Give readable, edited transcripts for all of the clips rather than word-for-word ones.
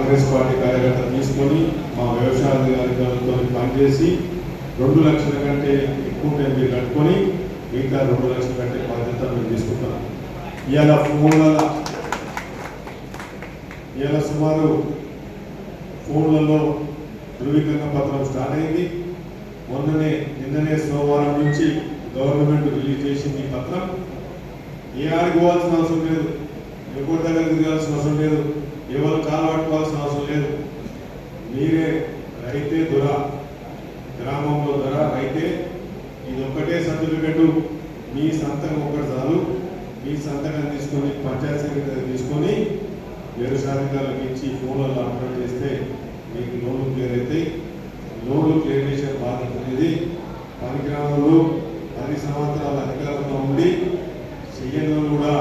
Congress party కార్యకర్తలు తీసుకొని మా వ్యవసాయ అధికారులతో పనిచేసి 2 లక్షల కంటే ఎక్కువ మీరు కట్టుకొని మిగతా 2 లక్షల కంటే బాధ్యత మేము తీసుకుంటాం. ఇవాళ సుమారు ఫోన్లలో ధృవీకరణ పత్రం స్టార్ట్ అయింది. నిన్ననే సోమవారం నుంచి గవర్నమెంట్ రిలీజ్ చేసింది ఈ పత్రం. ఏ ఆడికి పోవాల్సిన అవసరం లేదు, ఎవరి దగ్గర తిరగాల్సిన అవసరం లేదు, ఎవరు కాలు పట్టుకోవాల్సిన అవసరం లేదు. మీరే రైతే దొర, గ్రామంలో దొర రైతే. ఇది ఒక్కటే సర్టిఫికెట్, మీ సంతకం ఒకటి చాలు. మీ సంతకం తీసుకొని పంచాయతీ సెక్రటరీ తీసుకొని వ్యవసాయాధికారులకు ఇచ్చి ఫోన్లలో అప్లోడ్ చేస్తే మీకు లోన్లు క్లియర్ అవుతాయి. లోన్లు క్లియర్ చేసే బాధ్యత అనేది పనికిరాములు 10 సంవత్సరాల అధికారంలో ఉండి చెయ్యని కూడా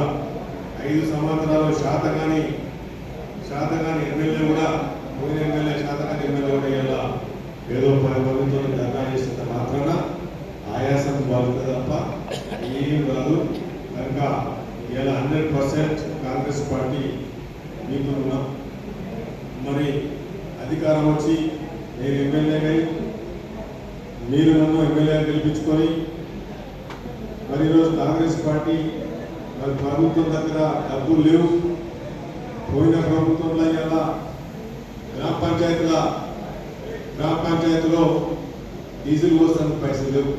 5 సంవత్సరాలు శాతగాని ఎమ్మెల్యే కూడా పోయిన ఎమ్మెల్యే శాతగాని ఎమ్మెల్యే కూడా ఇలా ఏదో 10 మందితో ధర్నా చేసినంత మాత్రాన ఆయాసం బాగుంటుంది తప్ప ఏం కాదు. కనుక ఇలా 100% కాంగ్రెస్ పార్టీ మీతో ఉన్నాం. మరి అధికారం వచ్చి నేను ఎమ్మెల్యేగా మీరు నన్ను ఎమ్మెల్యే గెలిపించుకొని మరి ఈరోజు కాంగ్రెస్ పార్టీ మరి ప్రభుత్వం దగ్గర డబ్బులు లేవు. పోయిన ప్రభుత్వంలో ఇలా గ్రామ పంచాయతీలో డీజిల్ పోస్తానికి పైసలు లేవు.